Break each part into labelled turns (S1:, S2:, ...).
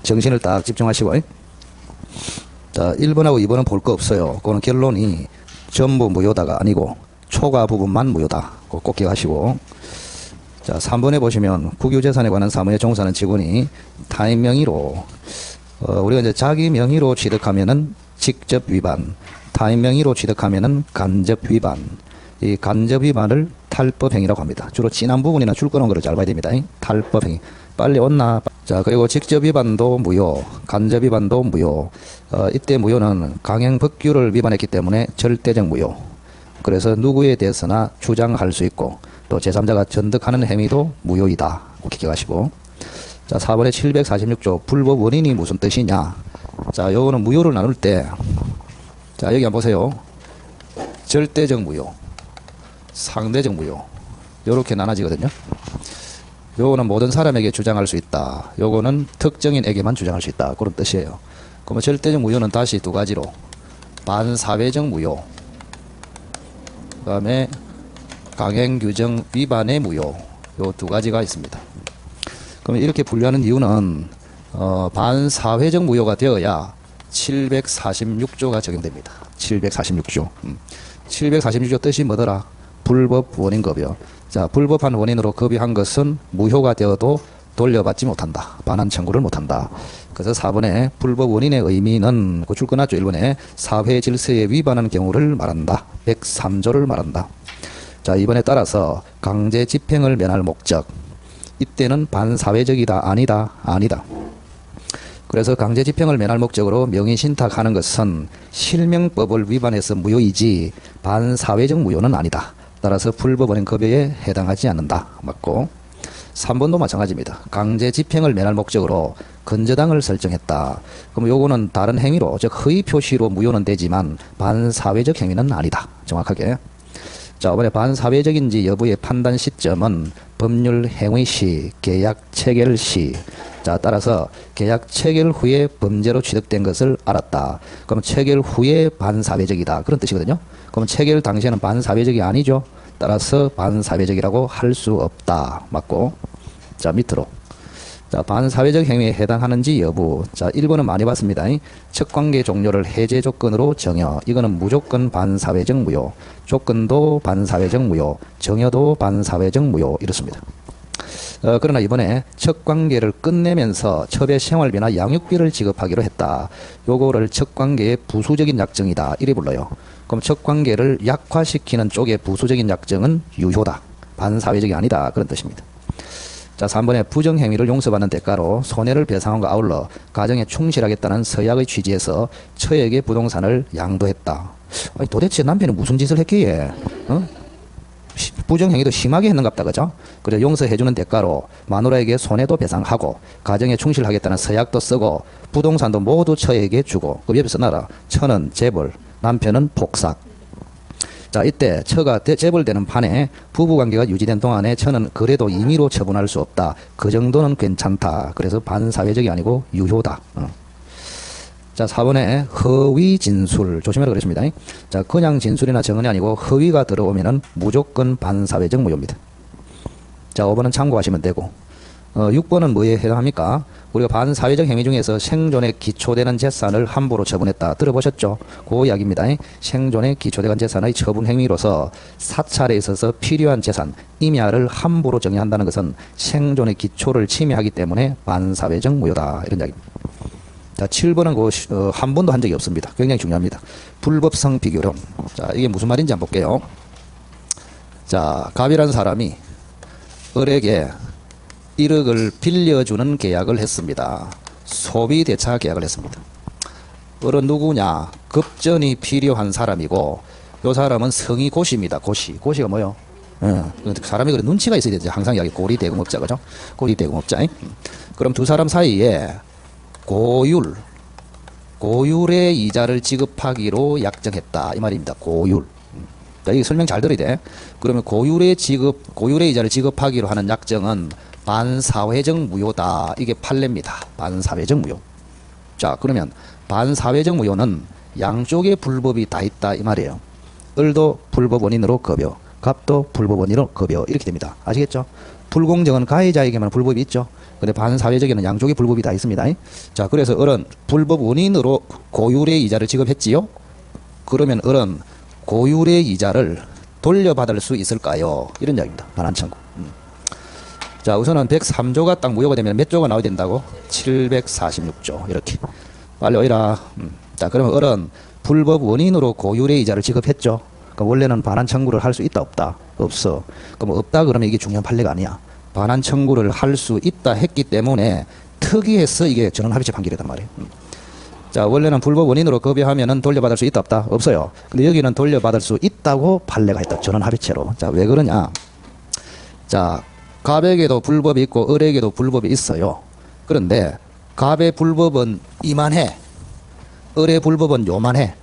S1: 정신을 딱 집중하시고. 자, 1번하고 2번은 볼 거 없어요. 그거는 결론이 전부 무효다가 아니고 초과 부분만 무효다. 그거 꼭 기억하시고. 자, 3번에 보시면 국유재산에 관한 사무에 종사하는 직원이 타인 명의로 우리가 이제 자기 명의로 취득하면은 직접 위반, 타인 명의로 취득하면은 간접 위반. 이 간접 위반을 탈법행위라고 합니다. 주로 진한 부분이나 줄 거는 거를 잘 봐야 됩니다. 탈법행위. 빨리 온나. 자, 그리고 직접 위반도 무효, 간접 위반도 무효. 이때 무효는 강행법규를 위반했기 때문에 절대적 무효. 그래서 누구에 대해서나 주장할 수 있고 또 제3자가 전득하는 행위도 무효이다. 꼭 기억하시고. 자, 4번에 746조 불법 원인이 무슨 뜻이냐. 자, 요거는 무효를 나눌 때, 자, 여기 한번 보세요. 절대적 무효, 상대적 무효, 요렇게 나눠지거든요. 요거는 모든 사람에게 주장할 수 있다. 요거는 특정인에게만 주장할 수 있다. 그런 뜻이에요. 그러면 절대적 무효는 다시 두 가지로 반사회적 무효, 그 다음에 강행규정 위반의 무효, 요 두 가지가 있습니다. 그럼 이렇게 분류하는 이유는 반사회적 무효가 되어야 746조가 적용됩니다. 746조. 746조 뜻이 뭐더라? 불법 원인 급여. 자, 불법한 원인으로 급여한 것은 무효가 되어도 돌려받지 못한다. 반환 청구를 못한다. 그래서 4번에 불법 원인의 의미는 그 줄 끊었죠. 1번에 사회 질서에 위반하는 경우를 말한다. 103조를 말한다. 자, 이번에 따라서 강제 집행을 면할 목적. 이때는 반사회적이다. 아니다. 아니다. 그래서 강제 집행을 면할 목적으로 명의신탁하는 것은 실명법을 위반해서 무효이지 반사회적 무효는 아니다. 따라서 불법 원인 급여에 해당하지 않는다. 맞고. 3번도 마찬가지입니다. 강제 집행을 면할 목적으로 근저당을 설정했다. 그럼 요거는 다른 행위로, 즉 허위 표시로 무효는 되지만 반사회적 행위는 아니다. 정확하게. 자, 이번에 반사회적인지 여부의 판단 시점은 법률 행위 시, 계약 체결 시. 자, 따라서 계약 체결 후에 범죄로 취득된 것을 알았다. 그럼 체결 후에 반사회적이다. 그런 뜻이거든요. 그럼 체결 당시에는 반사회적이 아니죠. 따라서 반사회적이라고 할 수 없다. 맞고. 자, 밑으로. 자, 반사회적 행위에 해당하는지 여부. 자, 1번은 많이 봤습니다. 척관계 종료를 해제 조건으로 정여. 이거는 무조건 반사회적 무효. 조건도 반사회적 무효. 정여도 반사회적 무효. 이렇습니다. 그러나 이번에 척관계를 끝내면서 첩의 생활비나 양육비를 지급하기로 했다. 요거를 척관계의 부수적인 약정이다. 이래 불러요. 그럼 척관계를 약화시키는 쪽의 부수적인 약정은 유효다. 반사회적이 아니다. 그런 뜻입니다. 자, 3번에 부정행위를 용서받는 대가로 손해를 배상함과 아울러 가정에 충실하겠다는 서약의 취지에서 처에게 부동산을 양도했다. 아니, 도대체 남편은 무슨 짓을 했기에? 부정행위도 심하게 했는갑다. 그죠? 그래서 용서해주는 대가로 마누라에게 손해도 배상하고 가정에 충실하겠다는 서약도 쓰고 부동산도 모두 처에게 주고. 그 옆에 써놔라. 처는 재벌, 남편은 폭삭. 자, 이때 처가 재벌되는 판에 부부관계가 유지된 동안에 처는 그래도 임의로 처분할 수 없다. 그 정도는 괜찮다. 그래서 반사회적이 아니고 유효다. 자, 4번에 허위 진술 조심하라 그랬습니다. 자, 그냥 진술이나 정언이 아니고 허위가 들어오면은 무조건 반사회적 무효입니다. 자, 5번은 참고하시면 되고 6번은 뭐에 해당합니까? 우리가 반사회적 행위 중에서 생존에 기초되는 재산을 함부로 처분했다. 들어보셨죠? 그 이야기입니다. 생존에 기초되는 재산의 처분 행위로서 사찰에 있어서 필요한 재산, 임야를 함부로 정의한다는 것은 생존의 기초를 침해하기 때문에 반사회적 무효다. 이런 이야기입니다. 자, 7번은 한 번도 한 적이 없습니다. 굉장히 중요합니다. 불법성 비교론. 자, 이게 무슨 말인지 한번 볼게요. 자, 갑이라는 사람이 을에게 1억을 빌려주는 계약을 했습니다. 소비 대차 계약을 했습니다. 을은 누구냐? 급전이 필요한 사람이고 요 사람은 성이 고시입니다. 고시가 뭐요? 사람이 그래 눈치가 있어야 되죠. 항상 이야기 고리 대금업자. 그죠? 고리 대금업자. 그럼 두 사람 사이에 고율의 이자를 지급하기로 약정했다. 이 말입니다. 고율. 자, 이게 설명 잘 들어야 돼. 그러면 고율의 이자를 지급하기로 하는 약정은 반사회적 무효다. 이게 판례입니다. 반사회적 무효. 자, 그러면 반사회적 무효는 양쪽의 불법이 다 있다. 이 말이에요. 을도 불법 원인으로 급여, 갑도 불법 원인으로 급여. 이렇게 됩니다. 아시겠죠? 불공정은 가해자에게만 불법이 있죠. 근데 반사회적에는 양쪽이 불법이 다 있습니다. 자, 그래서 을은 불법 원인으로 고율의 이자를 지급했지요. 그러면 을은 고율의 이자를 돌려받을 수 있을까요? 이런 이야기입니다. 반환 청구. 자, 우선은 103조가 딱 무효가 되면 몇 조가 나와야 된다고? 746조. 이렇게. 빨리 오이라. 자, 그러면 을은 불법 원인으로 고율의 이자를 지급했죠. 그러니까 원래는 반환 청구를 할 수 있다, 없다? 없어. 그럼 없다 그러면 이게 중요한 판례가 아니야. 반환 청구를 할 수 있다 했기 때문에 특이해서 이게 전원합의체 판결이단 말이에요. 자, 원래는 불법 원인으로 급여하면은 돌려받을 수 있다, 없다? 없어요. 근데 여기는 돌려받을 수 있다고 판례가 있다. 전원합의체로. 자, 왜 그러냐? 자, 갑에게도 불법이 있고 을에게도 불법이 있어요. 그런데 갑의 불법은 이만해. 을의 불법은 요만해.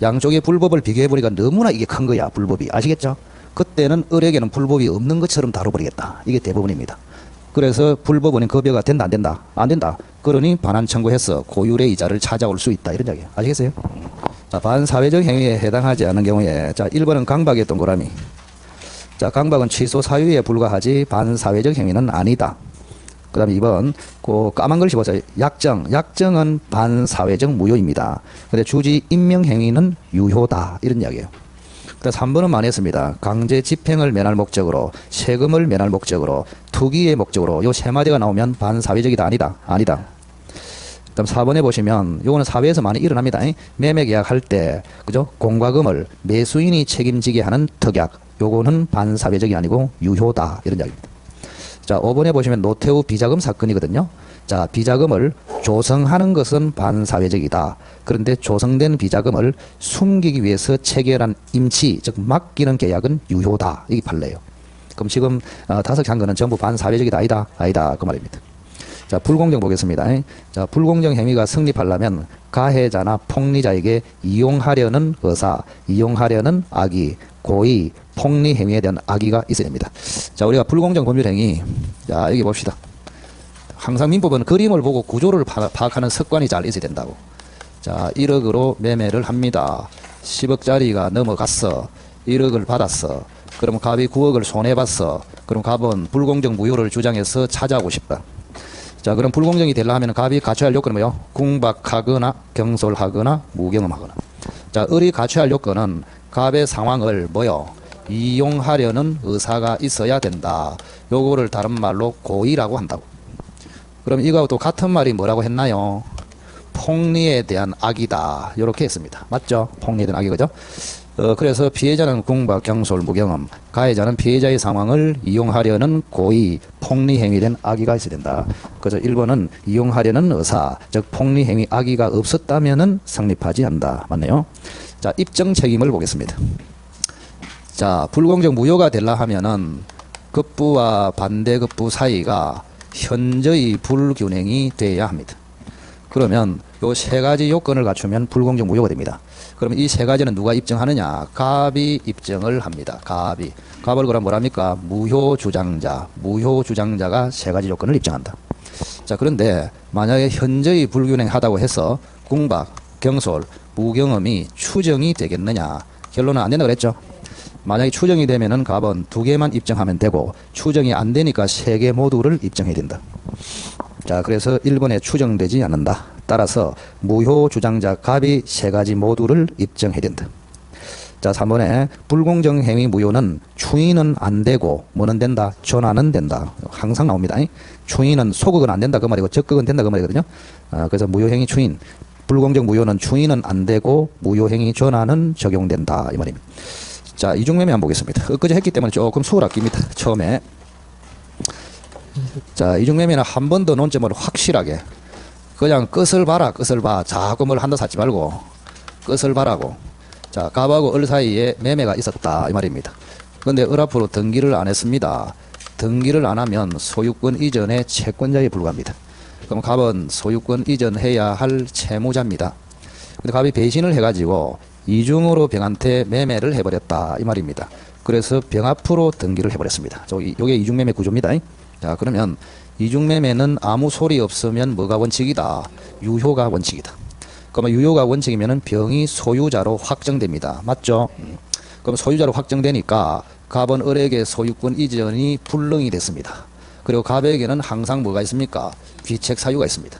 S1: 양쪽의 불법을 비교해보니까 너무나 이게 큰 거야. 불법이. 아시겠죠? 그때는 을에게는 불법이 없는 것처럼 다뤄버리겠다. 이게 대부분입니다. 그래서 불법 원인 급여가 된다, 안 된다? 안 된다. 그러니 반환 청구해서 고율의 이자를 찾아올 수 있다. 이런 이야기예요. 아시겠어요? 자, 반사회적 행위에 해당하지 않은 경우에, 자, 1번은 강박의 동그라미. 자, 강박은 취소 사유에 불과하지 반사회적 행위는 아니다. 그 다음에 2번, 그 까만 글 씹어서 약정. 약정은 반사회적 무효입니다. 근데 주지 임명 행위는 유효다. 이런 이야기예요. 그 다음 3번은 많이 했습니다. 강제 집행을 면할 목적으로, 세금을 면할 목적으로, 투기의 목적으로, 요 세 마디가 나오면 반사회적이다. 아니다. 아니다. 그 다음 4번에 보시면, 요거는 사회에서 많이 일어납니다. 매매 계약할 때, 그죠? 공과금을 매수인이 책임지게 하는 특약. 요거는 반사회적이 아니고 유효다. 이런 이야기입니다. 자, 5번에 보시면 노태우 비자금 사건이거든요. 자, 비자금을 조성하는 것은 반사회적이다. 그런데 조성된 비자금을 숨기기 위해서 체결한 임치, 즉 맡기는 계약은 유효다. 이게 판례예요. 그럼 지금 5개 한 거는 전부 반사회적이다. 아니다. 아니다. 그 말입니다. 자, 불공정 보겠습니다. 자, 불공정 행위가 성립하려면 가해자나 폭리자에게 이용하려는 의사, 이용하려는 악의, 고의, 폭리 행위에 대한 악의가 있어야 됩니다. 자, 우리가 불공정 법률 행위, 자, 여기 봅시다. 항상 민법은 그림을 보고 구조를 파악하는 습관이 잘 있어야 된다고. 자, 1억으로 매매를 합니다. 10억짜리가 넘어갔어. 1억을 받았어. 그럼 갑이 9억을 손해봤어. 그럼 갑은 불공정 무효를 주장해서 차지하고 싶다. 자, 그럼 불공정이 되려 하면 갑이 갖춰야 할 요건은 뭐요? 궁박하거나 경솔하거나 무경험하거나. 자, 을이 갖춰야 할 요건은 갑의 상황을 뭐요? 이용하려는 의사가 있어야 된다. 요거를 다른 말로 고의라고 한다고. 그럼 이거하고 또 같은 말이 뭐라고 했나요? 폭리에 대한 악이다. 요렇게 했습니다. 맞죠? 폭리에 대한 악이, 그죠? 그래서 피해자는 궁박, 경솔, 무경험, 가해자는 피해자의 상황을 이용하려는 고의, 폭리 행위된 악의가 있어야 된다. 그래서 1번은 이용하려는 의사, 즉 폭리 행위 악의가 없었다면은 성립하지 않는다. 맞네요. 자, 입증 책임을 보겠습니다. 자, 불공정 무효가 되려 하면은 급부와 반대급부 사이가 현저히 불균형이 돼야 합니다. 그러면 요 세 가지 요건을 갖추면 불공정 무효가 됩니다. 그러면 이 세 가지는 누가 입증하느냐? 갑이 입증을 합니다. 갑이. 갑을 그럼 뭐랍니까? 무효 주장자. 무효 주장자가 세 가지 요건을 입증한다. 자, 그런데 만약에 현저히 불균형하다고 해서 궁박, 경솔, 무경험이 추정이 되겠느냐? 결론은 안 된다고 그랬죠. 만약에 추정이 되면은 갑은 2개만 입증하면 되고, 추정이 안 되니까 3개 모두를 입증해야 된다. 자, 그래서 1번에 추정되지 않는다. 따라서 무효 주장자 갑이 3가지 모두를 입증해야 된다. 자, 3번에 불공정 행위 무효는 추인은 안 되고 뭐는 된다? 전환은 된다. 항상 나옵니다. 추인은 소극은 안 된다 그 말이고 적극은 된다 그 말이거든요. 그래서 무효행위 추인, 불공정 무효는 추인은 안 되고 무효행위 전환은 적용된다 이 말입니다. 자, 이중매매 한번 보겠습니다. 엊그제 했기 때문에 조금 수월 아낍니다. 처음에. 자, 이중매매는 한 번 더 논점을 확실하게 그냥 끝을 봐라. 끝을 봐. 자꾸 뭘 한다 찾지 말고 끝을 봐라고. 자, 갑하고 을 사이에 매매가 있었다 이 말입니다. 그런데 을 앞으로 등기를 안 했습니다. 등기를 안 하면 소유권 이전의 채권자에 불과합니다. 그럼 갑은 소유권 이전해야 할 채무자입니다. 근데 갑이 배신을 해가지고 이중으로 병한테 매매를 해버렸다 이 말입니다. 그래서 병 앞으로 등기를 해버렸습니다. 요게 이중매매 구조입니다. 자, 그러면 이중매매는 아무 소리 없으면 뭐가 원칙이다? 유효가 원칙이다. 그러면 유효가 원칙이면 병이 소유자로 확정됩니다. 맞죠? 그럼 소유자로 확정되니까 갑은 을에게 소유권 이전이 불능이 됐습니다. 그리고 갑에게는 항상 뭐가 있습니까? 귀책 사유가 있습니다.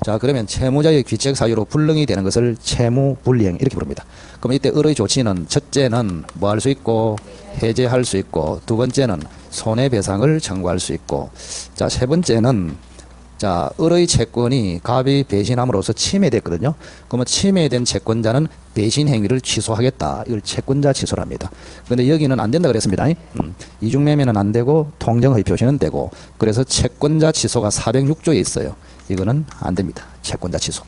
S1: 자, 그러면 채무자의 귀책 사유로 불능이 되는 것을 채무불이행 이렇게 부릅니다. 그럼 이때 을의 조치는 첫째는 뭐 할 수 있고 해제할 수 있고, 두 번째는 손해배상을 청구할 수 있고, 자, 세 번째는 자, 을의 채권이 갑이 배신함으로써 침해됐거든요. 그러면 침해된 채권자는 배신 행위를 취소하겠다. 이걸 채권자 취소랍니다. 근데 여기는 안 된다 그랬습니다. 이중매매는 안 되고 통정의 표시는 되고, 그래서 채권자 취소가 406조에 있어요. 이거는 안 됩니다. 채권자 취소.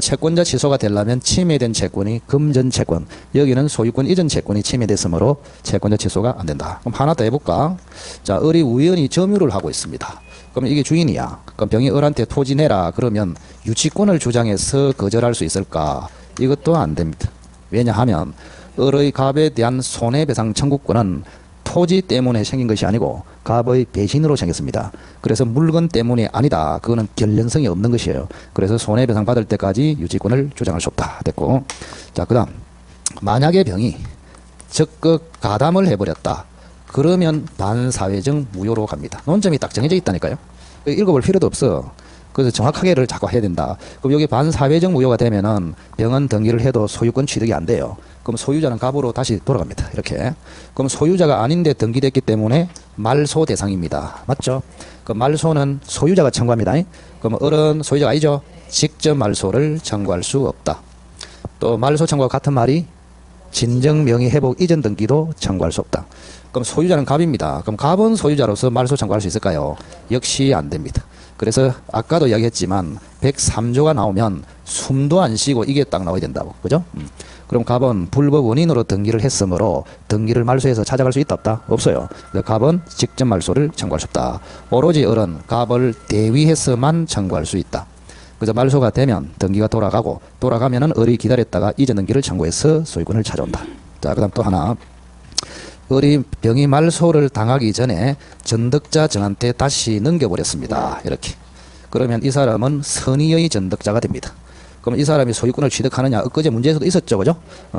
S1: 채권자 취소가 되려면 침해된 채권이 금전 채권, 여기는 소유권 이전 채권이 침해됐으므로 채권자 취소가 안 된다. 그럼 하나 더 해볼까? 자, 을이 우연히 점유를 하고 있습니다. 그럼 이게 주인이야. 그럼 병이 을한테 토지 내라 그러면 유치권을 주장해서 거절할 수 있을까? 이것도 안 됩니다. 왜냐하면 을의 갑에 대한 손해배상 청구권은 토지 때문에 생긴 것이 아니고 갑의 배신으로 생겼습니다. 그래서 물건 때문이 아니다. 그거는 결연성이 없는 것이에요. 그래서 손해배상 받을 때까지 유치권을 주장할 수 없다. 됐고, 자, 그다음 만약에 병이 적극 가담을 해버렸다. 그러면 반사회적 무효로 갑니다. 논점이 딱 정해져 있다니까요. 읽어볼 필요도 없어. 그래서 정확하게를 자꾸 해야 된다. 그럼 여기 반사회적 무효가 되면은 병은 등기를 해도 소유권 취득이 안 돼요. 그럼 소유자는 갑으로 다시 돌아갑니다. 이렇게. 그럼 소유자가 아닌데 등기됐기 때문에 말소 대상입니다. 맞죠? 그 말소는 소유자가 청구합니다. 그럼 을은 소유자가 아니죠? 직접 말소를 청구할 수 없다. 또 말소 청구와 같은 말이 진정 명의 회복 이전 등기도 청구할 수 없다. 그럼 소유자는 갑입니다. 그럼 갑은 소유자로서 말소 청구할 수 있을까요? 역시 안 됩니다. 그래서 아까도 이야기했지만 103조가 나오면 숨도 안 쉬고 이게 딱 나와야 된다고. 그죠? 그럼 갑은 불법 원인으로 등기를 했으므로 등기를 말소해서 찾아갈 수 있다 없다? 없어요. 갑은 직접 말소를 청구할 수 없다. 오로지 을은 갑을 대위해서만 청구할 수 있다. 그래서 말소가 되면 등기가 돌아가면은 을이 기다렸다가 이전 등기를 청구해서 소유권을 찾아온다. 자, 그다음 또 하나. 을이 병이 말소를 당하기 전에 전득자 정한테 다시 넘겨버렸습니다. 이렇게. 그러면 이 사람은 선의의 전득자가 됩니다. 그럼 이 사람이 소유권을 취득하느냐? 엊그제 문제에서도 있었죠. 그죠?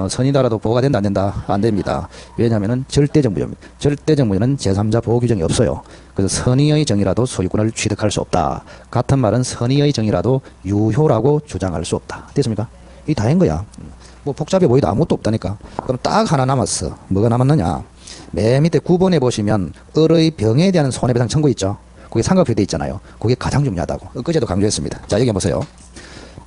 S1: 선의다라도 보호가 된다 안 된다? 안 됩니다. 왜냐하면 절대적 무효입니다. 절대적 무효는 제3자 보호 규정이 없어요. 그래서 선의의 정이라도 소유권을 취득할 수 없다. 같은 말은 선의의 정이라도 유효라고 주장할 수 없다. 됐습니까? 이 다인 거야. 뭐 복잡해 보이도 아무것도 없다니까. 그럼 딱 하나 남았어. 뭐가 남았느냐? 맨 밑에 9번에 보시면 을의 병에 대한 손해배상 청구 있죠. 그게 삼각표 돼 있잖아요. 그게 가장 중요하다고. 엊그제도 강조했습니다. 자, 여기 보세요.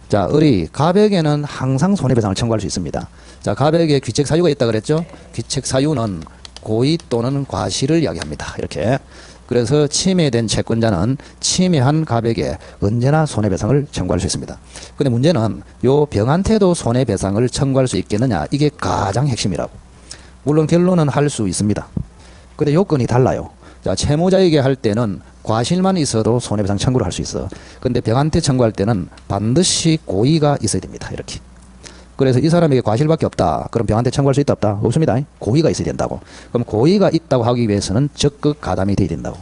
S1: 자, 을이 갑에게는 항상 손해배상을 청구할 수 있습니다. 자, 갑에게 귀책 사유가 있다 그랬죠. 귀책 사유는 고의 또는 과실을 이야기합니다. 이렇게. 그래서 침해된 채권자는 침해한 갑에게 언제나 손해배상을 청구할 수 있습니다. 근데 문제는 요 병한테도 손해배상을 청구할 수 있겠느냐? 이게 가장 핵심이라고. 물론 결론은 할 수 있습니다. 근데 요건이 달라요. 자, 채무자에게 할 때는 과실만 있어도 손해배상 청구를 할 수 있어. 근데 병한테 청구할 때는 반드시 고의가 있어야 됩니다. 이렇게. 그래서 이 사람에게 과실밖에 없다. 그럼 병한테 청구할 수 있다 없다? 없습니다. 고의가 있어야 된다고. 그럼 고의가 있다고 하기 위해서는 적극 가담이 돼야 된다고.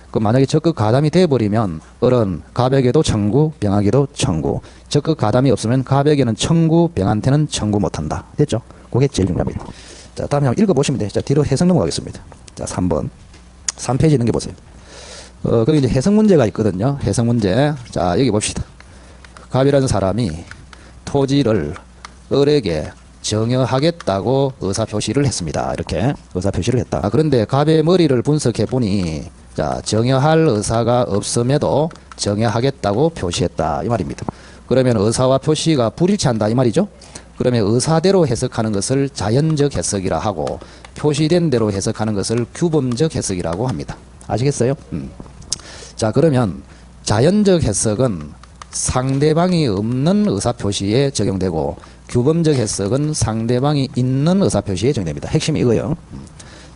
S1: 그럼 만약에 적극 가담이 돼버리면 을은 갑에게도 청구, 병에게도 청구. 적극 가담이 없으면 갑에게는 청구, 병한테는 청구 못한다. 됐죠? 그게 제일 중요합니다. 자, 다음에 한번 읽어보시면 돼요. 자, 뒤로 해석 넘어가겠습니다. 자, 3번. 3페이지 넘겨보세요. 거기 이제 해석 문제가 있거든요. 해석 문제. 자, 여기 봅시다. 갑이라는 사람이 토지를 을에게 정여하겠다고 의사표시를 했습니다. 이렇게 의사표시를 했다. 그런데 갑의 머리를 분석해 보니 자, 정여할 의사가 없음에도 정여하겠다고 표시했다. 이 말입니다. 그러면 의사와 표시가 불일치한다. 이 말이죠. 그러면 의사대로 해석하는 것을 자연적 해석이라 하고 표시된 대로 해석하는 것을 규범적 해석이라고 합니다. 아시겠어요? 자, 그러면 자연적 해석은 상대방이 없는 의사표시에 적용되고 규범적 해석은 상대방이 있는 의사표시에 적용됩니다. 핵심이 이거예요.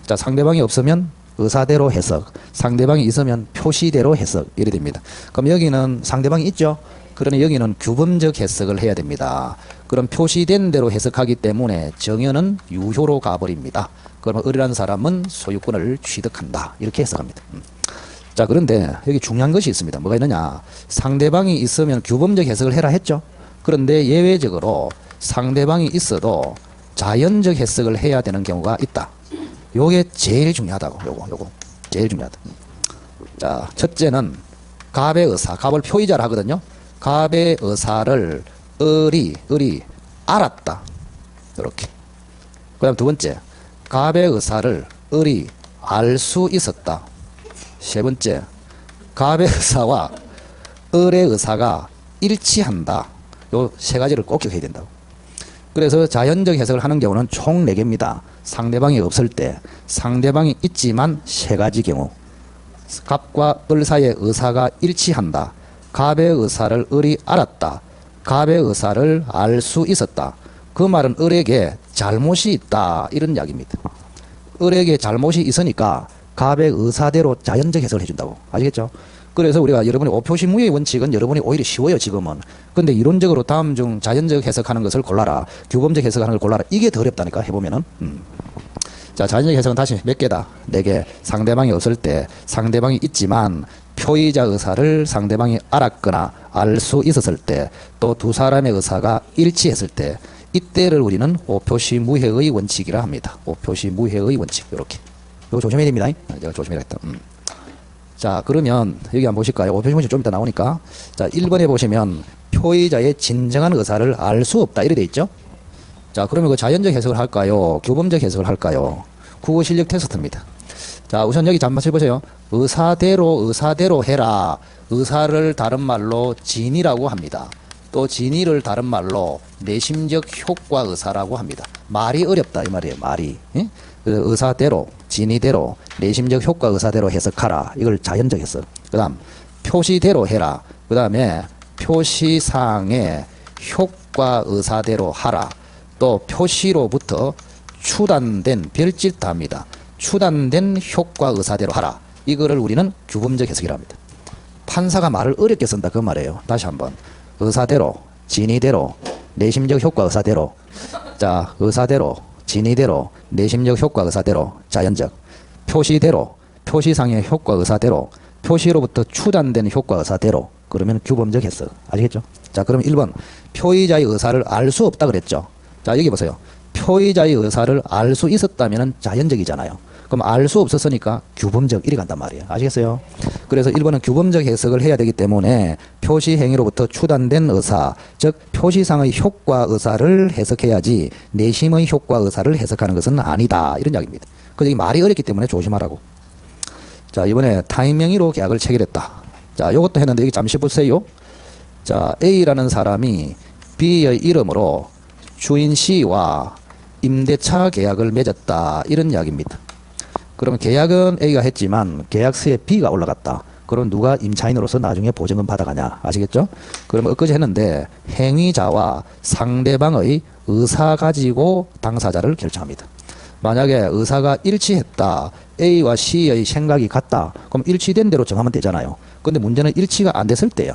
S1: 자, 상대방이 없으면 의사대로 해석, 상대방이 있으면 표시대로 해석 이래 됩니다. 그럼 여기는 상대방이 있죠? 그러니 여기는 규범적 해석을 해야 됩니다. 그럼 표시된 대로 해석하기 때문에 정여는 유효로 가버립니다. 그러면 을이라는 사람은 소유권을 취득한다. 이렇게 해석합니다. 자, 그런데 여기 중요한 것이 있습니다. 뭐가 있느냐? 상대방이 있으면 규범적 해석을 해라 했죠. 그런데 예외적으로 상대방이 있어도 자연적 해석을 해야 되는 경우가 있다. 요게 제일 중요하다고. 요거 제일 중요하다. 자, 첫째는 갑의 의사, 갑을 표의자로 하거든요. 갑의 의사를 을이 알았다. 이렇게. 그 다음 두 번째, 갑의 의사를 을이 알 수 있었다. 세 번째, 갑의 의사와 을의 의사가 일치한다. 요 세 가지를 꼭 기억해야 된다고. 그래서 자연적 해석을 하는 경우는 총 4개입니다. 상대방이 없을 때, 상대방이 있지만 세 가지 경우. 갑과 을 사이의 의사가 일치한다. 갑의 의사를 을이 알았다. 갑의 의사를 알 수 있었다. 그 말은 을에게 잘못이 있다. 이런 이야기입니다. 을에게 잘못이 있으니까 갑의 의사대로 자연적 해석을 해준다고. 아시겠죠? 그래서 우리가 여러분이 오표시 무효의 원칙은 여러분이 오히려 쉬워요, 지금은. 근데 이론적으로 다음 중 자연적 해석하는 것을 골라라. 규범적 해석하는 걸 골라라. 이게 더 어렵다니까, 해보면은. 자, 자연적 해석은 다시 몇 개다? 4개. 상대방이 없을 때, 상대방이 있지만 표의자 의사를 상대방이 알았거나 알 수 있었을 때, 또 두 사람의 의사가 일치했을 때, 이때를 우리는 오표시 무효의 원칙이라 합니다. 오표시 무효의 원칙. 요렇게. 이거 조심해야 됩니다. 제가 조심해야겠다. 자, 그러면 여기 한번 보실까요? 오표시 문제 좀 이따 나오니까. 자, 1번에 보시면 표의자의 진정한 의사를 알 수 없다. 이렇게 돼 있죠? 자, 그러면 그 자연적 해석을 할까요? 규범적 해석을 할까요? 국어 실력 테스트입니다. 자, 우선 여기 잠깐 보세요. 의사대로 해라. 의사를 다른 말로 진이라고 합니다. 또 진이를 다른 말로 내심적 효과 의사라고 합니다. 말이 어렵다 이 말이에요. 말이. 예? 의사대로, 진이대로, 내심적 효과 의사대로 해석하라. 이걸 자연적 해석. 그 다음 표시대로 해라. 그 다음에 표시상의 효과 의사대로 하라. 또 표시로부터 추단된 별짓 합니다. 추단된 효과 의사대로 하라. 이거를 우리는 규범적 해석이라 합니다. 판사가 말을 어렵게 쓴다 그 말이에요. 다시 한번. 의사대로, 진이대로, 내심적 효과 의사대로. 자, 의사대로, 진이대로, 내심적 효과 의사대로, 자연적. 표시대로, 표시상의 효과 의사대로, 표시로부터 추단된 효과 의사대로. 그러면 규범적 해석. 아시겠죠? 자, 그럼 1번. 표의자의 의사를 알 수 없다 그랬죠? 자, 여기 보세요. 표의자의 의사를 알 수 있었다면 자연적이잖아요. 그럼 알 수 없었으니까 규범적 이리 간단 말이에요. 아시겠어요? 그래서 1번은 규범적 해석을 해야 되기 때문에 표시 행위로부터 추단된 의사, 즉 표시상의 효과 의사를 해석해야지 내심의 효과 의사를 해석하는 것은 아니다. 이런 이야기입니다. 그래서 이 말이 어렵기 때문에 조심하라고. 자, 이번에 타인 명의로 계약을 체결했다. 자, 요것도 했는데 여기 잠시 보세요. 자, A라는 사람이 B의 이름으로 주인 C와 임대차 계약을 맺었다. 이런 이야기입니다. 그러면 계약은 A가 했지만 계약서에 B가 올라갔다. 그럼 누가 임차인으로서 나중에 보증금 받아가냐? 아시겠죠? 그러면 엊그제 했는데 행위자와 상대방의 의사 가지고 당사자를 결정합니다. 만약에 의사가 일치했다. A와 C의 생각이 같다. 그럼 일치된 대로 정하면 되잖아요. 근데 문제는 일치가 안 됐을 때예요.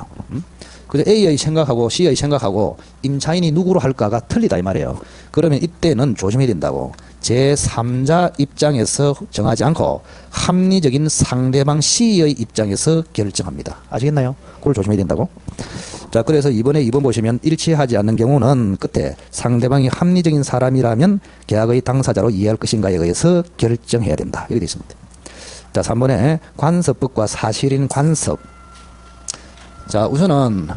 S1: 그래서 A의 생각하고 C의 생각하고 임차인이 누구로 할까가 틀리다 이 말이에요. 그러면 이때는 조심해야 된다고. 제3자 입장에서 정하지 않고 합리적인 상대방 C의 입장에서 결정합니다. 아시겠나요? 그걸 조심해야 된다고. 자, 그래서 이번에 2번 보시면 일치하지 않는 경우는 끝에 상대방이 합리적인 사람이라면 계약의 당사자로 이해할 것인가에 의해서 결정해야 된다. 이렇게 되어 있습니다. 자, 3번에 관습법과 사실인 관습. 자, 우선은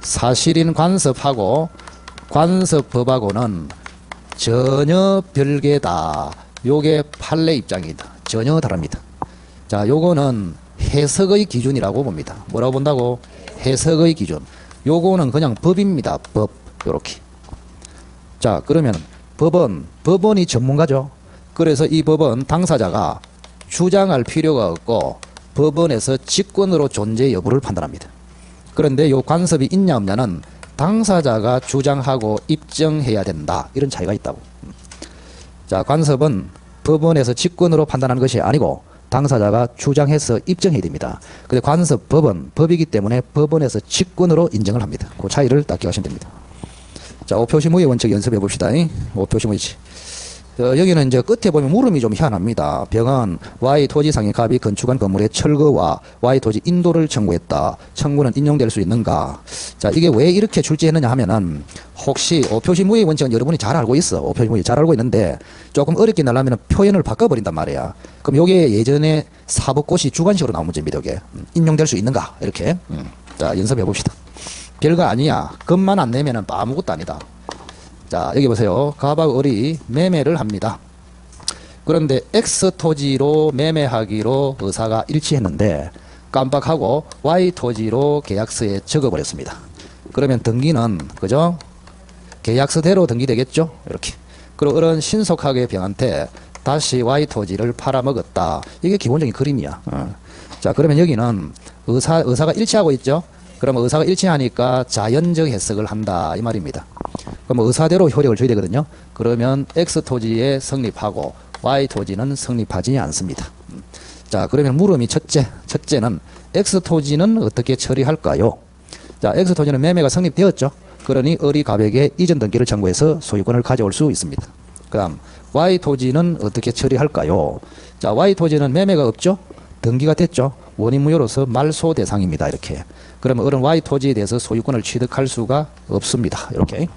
S1: 사실인 관습하고 관습법하고는 전혀 별개다. 요게 판례 입장이다. 전혀 다릅니다. 자, 요거는 해석의 기준이라고 봅니다. 뭐라고 본다고? 해석의 기준. 요거는 그냥 법입니다. 법. 요렇게. 자, 그러면 법원이 전문가죠. 그래서 이 법은 당사자가 주장할 필요가 없고 법원에서 직권으로 존재 여부를 판단합니다. 그런데 요 관습이 있냐 없냐는 당사자가 주장하고 입증해야 된다. 이런 차이가 있다고. 자, 관습은 법원에서 직권으로 판단하는 것이 아니고 당사자가 주장해서 입증해야 됩니다. 근데 관습법은 법이기 때문에 법원에서 직권으로 인정을 합니다. 그 차이를 딱 기억하시면 됩니다. 자, 오표시무의 원칙 연습해 봅시다. 오표시무의 원칙. 여기는 이제 끝에 보면 물음이 좀 희한합니다. 병은 Y 토지상의 갑이 건축한 건물의 철거와 Y 토지 인도를 청구했다. 청구는 인용될 수 있는가? 자, 이게 왜 이렇게 출제했느냐 하면은 혹시 오표시무의 원칙은 여러분이 잘 알고 있어. 오표시무의 잘 알고 있는데 조금 어렵게 나려면 표현을 바꿔버린단 말이야. 그럼 요게 예전에 사법고시 주관식으로 나온 문제입니다. 이게 인용될 수 있는가 이렇게. 자, 연습해 봅시다. 별거 아니야. 금만 안 내면은 아무것도 아니다. 자, 여기 보세요. 갑하고 을이 매매를 합니다. 그런데 X 토지로 매매하기로 의사가 일치했는데 깜빡하고 Y 토지로 계약서에 적어버렸습니다. 그러면 등기는 그죠? 계약서대로 등기되겠죠? 이렇게. 그리고 을은 신속하게 병한테 다시 Y 토지를 팔아먹었다. 이게 기본적인 그림이야. 자, 그러면 여기는 의사가 일치하고 있죠? 그러면 의사가 일치하니까 자연적 해석을 한다 이 말입니다. 그럼 의사대로 효력을 줘야 되거든요. 그러면 X 토지에 성립하고 Y 토지는 성립하지 않습니다. 자, 그러면 물음이 첫째는 X 토지는 어떻게 처리할까요? 자, X 토지는 매매가 성립되었죠. 그러니 을이 갑에게 이전 등기를 청구해서 소유권을 가져올 수 있습니다. 그 다음 Y 토지는 어떻게 처리할까요? 자, Y 토지는 매매가 없죠. 등기가 됐죠. 원인무효로서 말소 대상입니다. 이렇게. 그러면 을은 Y 토지에 대해서 소유권을 취득할 수가 없습니다. 이렇게.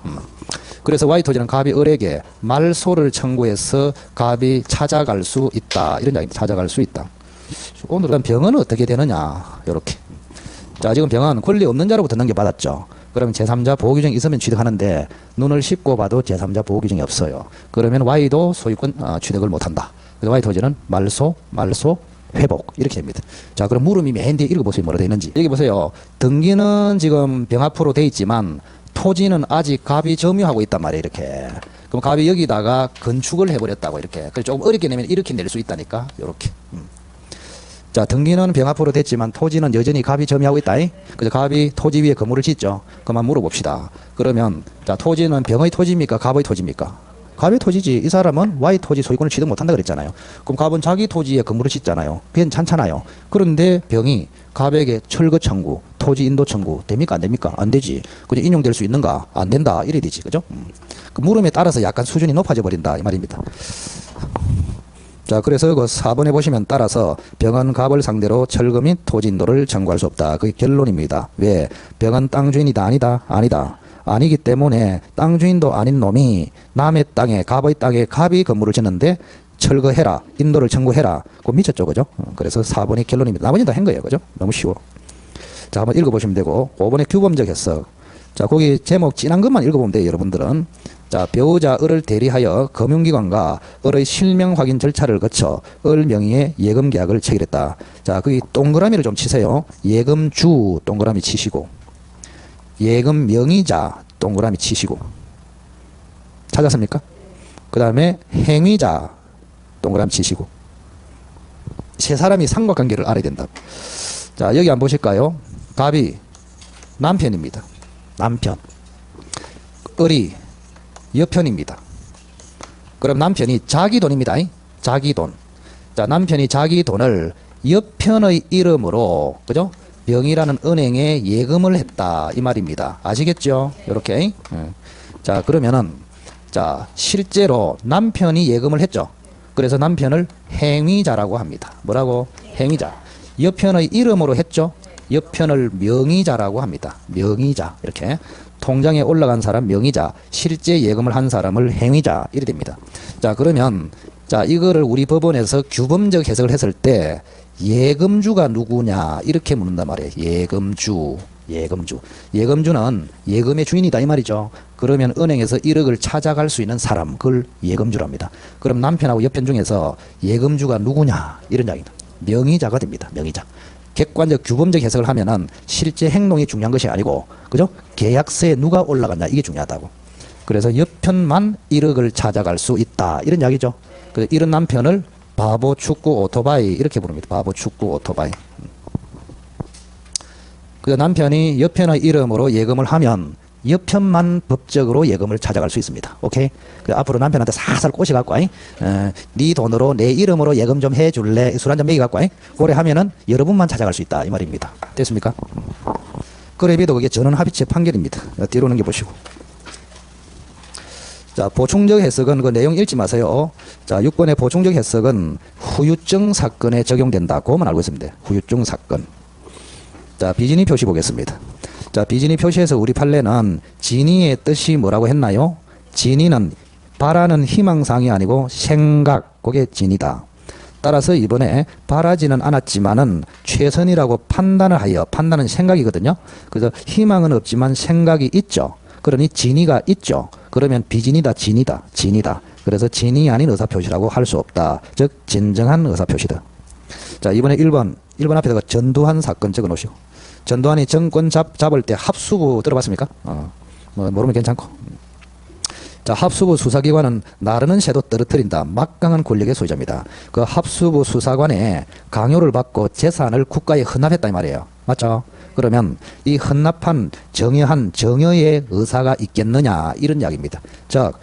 S1: 그래서 Y 토지는 갑이 을에게 말소를 청구해서 갑이 찾아갈 수 있다. 이런 이야기입니다. 찾아갈 수 있다. 오늘은 병은 어떻게 되느냐. 이렇게. 자, 지금 병은 권리 없는 자로부터 넘겨받았죠. 그러면 제3자 보호규정이 있으면 취득하는데 눈을 씹고 봐도 제3자 보호규정이 없어요. 그러면 Y도 소유권 취득을 못한다. 그래서 Y 토지는 말소, 회복 이렇게 됩니다. 자, 그럼 물음이 맨 뒤에 읽어보세요. 뭐라 되어 있는지. 여기 보세요. 등기는 지금 병 앞으로 돼 있지만 토지는 아직 갑이 점유하고 있단 말이에요. 이렇게. 그럼 갑이 여기다가 건축을 해버렸다고 이렇게. 그래서 조금 어렵게 내면 이렇게 낼 수 있다니까. 이렇게. 자, 등기는 병 앞으로 됐지만 토지는 여전히 갑이 점유하고 있다. 그래서 갑이 토지 위에 건물을 짓죠. 그만 물어봅시다. 그러면 자, 토지는 병의 토지입니까? 갑의 토지입니까? 갑의 토지지. 이 사람은 Y 토지 소유권을 취득 못한다 그랬잖아요. 그럼 갑은 자기 토지에 건물을 짓잖아요. 괜찮잖아요. 그런데 병이 갑에게 철거 청구, 토지 인도 청구 됩니까? 안 됩니까? 안 되지. 그냥 인용될 수 있는가? 안 된다. 이래 되지. 그죠? 그 물음에 따라서 약간 수준이 높아져 버린다. 이 말입니다. 자, 그래서 그 4번에 보시면 따라서 병은 갑을 상대로 철거 및 토지 인도를 청구할 수 없다. 그게 결론입니다. 왜? 병은 땅 주인이다. 아니다. 아니다. 아니기 때문에 땅 주인도 아닌 놈이 남의 땅에 갑의 땅에 갑이 건물을 짓는데 철거해라. 인도를 청구해라. 그거 미쳤죠. 그죠? 그래서 4번이 결론입니다. 나머지는 다 한 거예요. 그죠? 너무 쉬워. 자, 한번 읽어보시면 되고 5번의 규범적 해석. 자, 거기 제목 진한 것만 읽어보면 돼요. 여러분들은. 자, 배우자 을을 대리하여 금융기관과 을의 실명 확인 절차를 거쳐 을 명의의 예금 계약을 체결했다. 자, 거기 동그라미를 좀 치세요. 예금주 동그라미 치시고 예금 명의자 동그라미 치시고 찾았습니까? 그 다음에 행위자 동그라미 치시고 세 사람이 삼각관계를 알아야 된다. 자, 여기 한번 보실까요? 갑이 남편입니다. 남편. 을이 여편입니다. 그럼 남편이 자기 돈입니다. 자기 돈. 자, 남편이 자기 돈을 여편의 이름으로 그죠? 병이라는 은행에 예금을 했다 이 말입니다. 아시겠죠? 이렇게. 자, 그러면은 자, 실제로 남편이 예금을 했죠. 그래서 남편을 행위자라고 합니다. 뭐라고? 행위자. 여편의 이름으로 했죠. 여편을 명의자라고 합니다. 명의자. 이렇게. 통장에 올라간 사람 명의자, 실제 예금을 한 사람을 행위자 이래 됩니다. 자, 그러면 자, 이거를 우리 법원에서 규범적 해석을 했을 때 예금주가 누구냐 이렇게 묻는단 말이에요. 예금주. 예금주는 예금의 주인이다 이 말이죠. 그러면 은행에서 1억을 찾아갈 수 있는 사람, 그걸 예금주랍니다. 그럼 남편하고 여편 중에서 예금주가 누구냐 이런 이야기입니다. 명의자가 됩니다. 명의자. 객관적 규범적 해석을 하면은 실제 행동이 중요한 것이 아니고 그죠? 계약서에 누가 올라갔냐 이게 중요하다고. 그래서 여편만 1억을 찾아갈 수 있다 이런 이야기죠. 그래서 이런 남편을 바보 축구 오토바이 이렇게 부릅니다. 바보 축구 오토바이. 그래서 남편이 여편의 이름으로 예금을 하면 여편만 법적으로 예금을 찾아갈 수 있습니다. 오케이? 그래서 앞으로 남편한테 살살 꼬셔갖고 네 돈으로 내 이름으로 예금 좀 해줄래? 술 한잔 먹여갖고 그래 하면은 여러분만 찾아갈 수 있다 이 말입니다. 됐습니까? 그래비도 그게 전원합의체 판결입니다. 뒤로 넘겨보시고. 자, 보충적 해석은 그 내용 읽지 마세요. 자, 6번의 보충적 해석은 후유증 사건에 적용된다. 그것만 알고 있으면 돼요. 후유증 사건. 자, 비진이 표시 보겠습니다. 자, 비진이 표시에서 우리 판례는 진이의 뜻이 뭐라고 했나요? 진이는 바라는 희망상이 아니고 생각, 그게 진이다. 따라서 이번에 바라지는 않았지만은 최선이라고 판단을 하여, 판단은 생각이거든요. 그래서 희망은 없지만 생각이 있죠. 그러니 진이가 있죠. 그러면 비진이다, 진이다, 진이다. 그래서 진이 아닌 의사표시라고 할 수 없다. 즉 진정한 의사표시다. 자, 이번에 1번 앞에다가 전두환 사건 적어 놓으시고. 전두환이 정권 잡을 때 합수부 들어봤습니까? 뭐 모르면 괜찮고. 자, 합수부 수사기관은 나르는 새도 떨어뜨린다. 막강한 권력의 소유자입니다. 그 합수부 수사관에 강요를 받고 재산을 국가에 헌납했다 이 말이에요. 맞죠? 그러면 이 헌납한 정여한 정여의 의사가 있겠느냐 이런 이야기입니다. 즉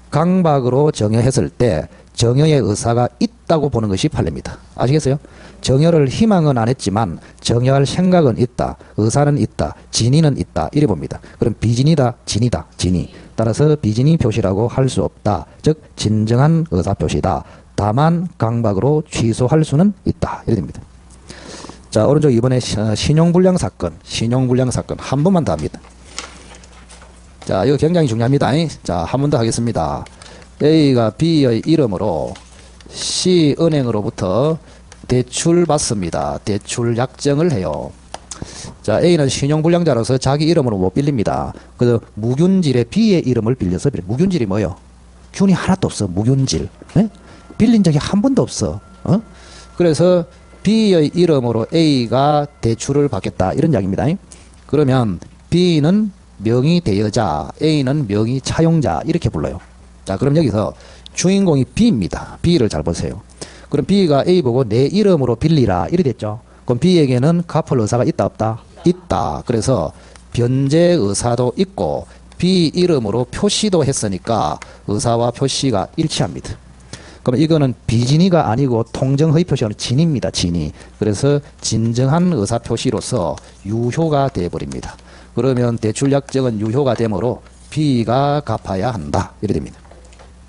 S1: 강박으로 정여했을 때 정여의 의사가 있다고 보는 것이 판례입니다. 아시겠어요? 정여를 희망은 안 했지만 정여할 생각은 있다. 의사는 있다. 진의는 있다. 이래 봅니다. 그럼 비진이다. 진이다. 진이. 따라서 비진이 표시라고 할 수 없다. 즉 진정한 의사 표시다. 다만 강박으로 취소할 수는 있다. 이래 됩니다. 자, 오른쪽 이번에 신용불량 사건 한 번만 더 합니다. 자, 이거 굉장히 중요합니다. 자, 한 번 더 하겠습니다. A가 B의 이름으로 C은행으로부터 대출 받습니다. 대출 약정을 해요. 자, A는 신용불량자로서 자기 이름으로 못 빌립니다. 그래서 무균질의 B의 이름을 빌려서 무균질이 뭐예요? 균이 하나도 없어. 무균질. 네? 빌린 적이 한 번도 없어. 그래서 B의 이름으로 A가 대출을 받겠다. 이런 이야기입니다. 그러면 B는 명의 대여자, A는 명의 차용자 이렇게 불러요. 자, 그럼 여기서 주인공이 B입니다. B를 잘 보세요. 그럼 B가 A 보고 내 이름으로 빌리라 이래 됐죠. 그럼 B에게는 갚을 의사가 있다 없다? 있다. 그래서 변제 의사도 있고 B 이름으로 표시도 했으니까 의사와 표시가 일치합니다. 그럼 이거는 비진이가 아니고 통정허위 표시는 진입니다. 진이. 그래서 진정한 의사 표시로서 유효가 되어버립니다. 그러면 대출 약정은 유효가 되므로 B가 갚아야 한다. 이래 됩니다.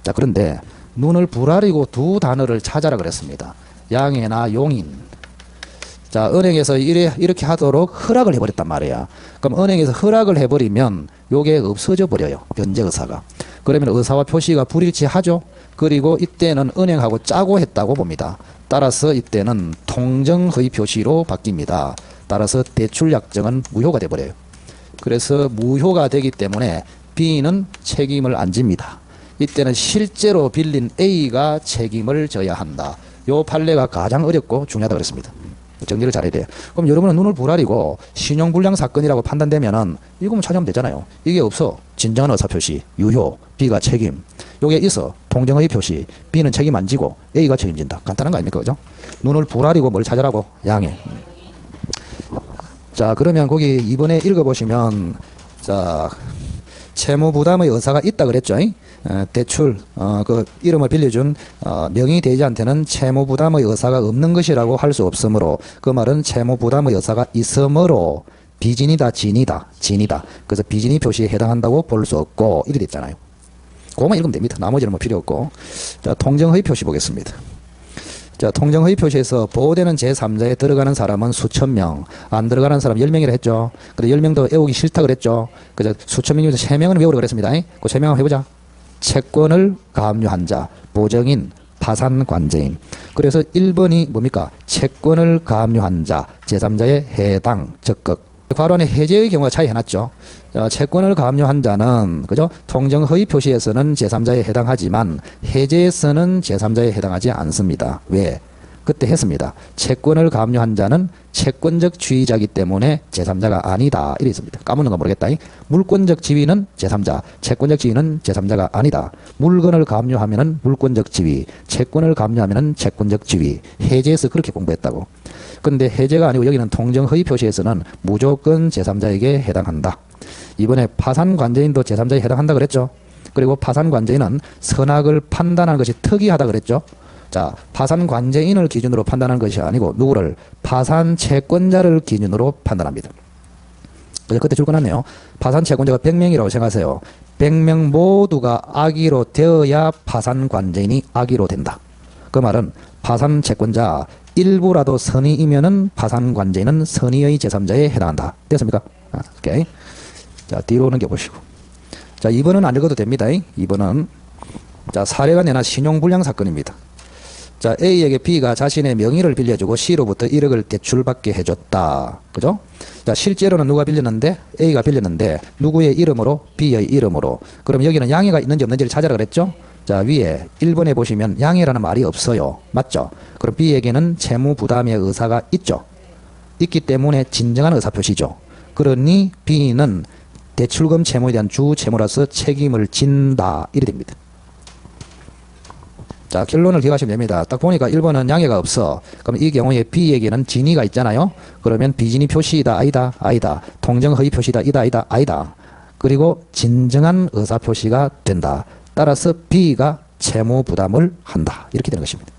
S1: 자, 그런데 눈을 부라리고 두 단어를 찾아라 그랬습니다. 양해나 용인. 자, 은행에서 이렇게 하도록 허락을 해버렸단 말이야. 그럼 은행에서 허락을 해버리면 요게 없어져 버려요. 변제 의사가. 그러면 의사와 표시가 불일치하죠. 그리고 이때는 은행하고 짜고 했다고 봅니다. 따라서 이때는 통정허위 표시로 바뀝니다. 따라서 대출 약정은 무효가 돼버려요. 그래서 무효가 되기 때문에 B는 책임을 안 집니다. 이때는 실제로 빌린 A가 책임을 져야 한다. 요 판례가 가장 어렵고 중요하다고 그랬습니다. 정리를 잘해야 돼요. 그럼 여러분은 눈을 부라리고 신용불량 사건이라고 판단되면은 이거만 찾으면 되잖아요. 이게 없어. 진정한 의사표시, 유효, B가 책임. 요게 있어. 통정의 표시, B는 책임 안 지고 A가 책임진다. 간단한 거 아닙니까? 그죠? 눈을 부라리고 뭘 찾으라고? 양해. 자, 그러면 거기 이번에 읽어보시면, 자, 채무부담의 의사가 있다 그랬죠. 대출, 그 이름을 빌려준 명의 대지한테는 채무부담의 의사가 없는 것이라고 할 수 없으므로 그 말은 채무부담의 의사가 있으므로 비진이다, 진이다, 진이다. 그래서 비진이 표시에 해당한다고 볼 수 없고 이렇게 됐잖아요. 그것만 읽으면 됩니다. 나머지는 뭐 필요 없고. 자, 통정허위 표시 보겠습니다. 자, 통정허위 표시에서 보호되는 제3자에 들어가는 사람은 수천 명, 안 들어가는 사람 10명이라 했죠. 근데 10명도 외우기 싫다 그랬죠. 그래서 수천 명 중에서 3명은 외우라 그랬습니다. 그 3명 한번 해보자. 채권을 가압류한 자, 보정인, 파산관제인. 그래서 1번이 뭡니까? 채권을 가압류한 자, 제3자의 해당, 적극. 과론의 해제의 경우가 차이 해놨죠. 채권을 가압류한 자는, 그죠? 통정허위 표시에서는 제3자에 해당하지만 해제에서는 제3자에 해당하지 않습니다. 왜? 그때 했습니다. 채권을 가압류한 자는 채권적 지위자이기 때문에 제3자가 아니다. 이래 있습니다. 까먹는 거 모르겠다. 물권적 지위는 제3자, 채권적 지위는 제3자가 아니다. 물건을 가압류하면은 물권적 지위, 채권을 가압류하면은 채권적 지위. 해제에서 그렇게 공부했다고. 근데 해제가 아니고 여기는 통정허위 표시에서는 무조건 제3자에게 해당한다. 이번에 파산관제인도 제3자에 해당한다 그랬죠. 그리고 파산관제인은 선악을 판단하는 것이 특이하다 그랬죠. 자, 파산관제인을 기준으로 판단하는 것이 아니고 누구를? 파산채권자를 기준으로 판단합니다. 그때 줄 거놨네요. 파산채권자가 100명이라고 생각하세요. 100명 모두가 악의로 되어야 파산관제인이 악의로 된다. 그 말은 파산채권자 일부라도 선의이면은 파산관제인은 선의의 제3자에 해당한다. 됐습니까? 오케이. 자, 뒤로 넘겨보시고. 자, 2번은 안 읽어도 됩니다. 2번은. 자, 사례가 내나 신용불량 사건입니다. 자, A에게 B가 자신의 명의를 빌려주고 C로부터 1억을 대출받게 해줬다. 그죠? 자, 실제로는 누가 빌렸는데? A가 빌렸는데, 누구의 이름으로? B의 이름으로. 그럼 여기는 양해가 있는지 없는지를 찾아라 그랬죠? 자, 위에 1번에 보시면 양해라는 말이 없어요. 맞죠? 그럼 B에게는 채무 부담의 의사가 있죠? 있기 때문에 진정한 의사표시죠. 그러니 B는 대출금 채무에 대한 주 채무로서 책임을 진다. 이래 됩니다. 자, 결론을 기억하시면 됩니다. 딱 보니까 1번은 양해가 없어. 그럼 이 경우에 B에게는 진위가 있잖아요. 그러면 비진위 표시이다, 아니다, 아니다. 통정 허위 표시다, 이다, 아니다, 아니다. 그리고 진정한 의사 표시가 된다. 따라서 B가 채무 부담을 한다. 이렇게 되는 것입니다.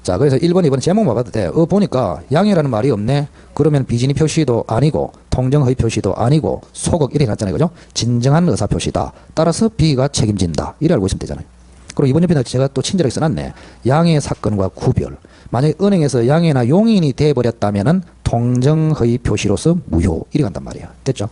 S1: 자, 그래서 1번, 2번 제목만 봐도 돼. 보니까 양해라는 말이 없네. 그러면 비진위 표시도 아니고 통정 허위 표시도 아니고 소극 이렇게 났잖아요. 그죠? 진정한 의사 표시다. 따라서 B가 책임진다. 이래 알고 있으면 되잖아요. 그리고 이번 옆에는 제가 또 친절하게 써놨네. 양해 사건과 구별. 만약에 은행에서 양해나 용인이 돼버렸다면은 통정허위 표시로서 무효. 이래 간단 말이야. 됐죠?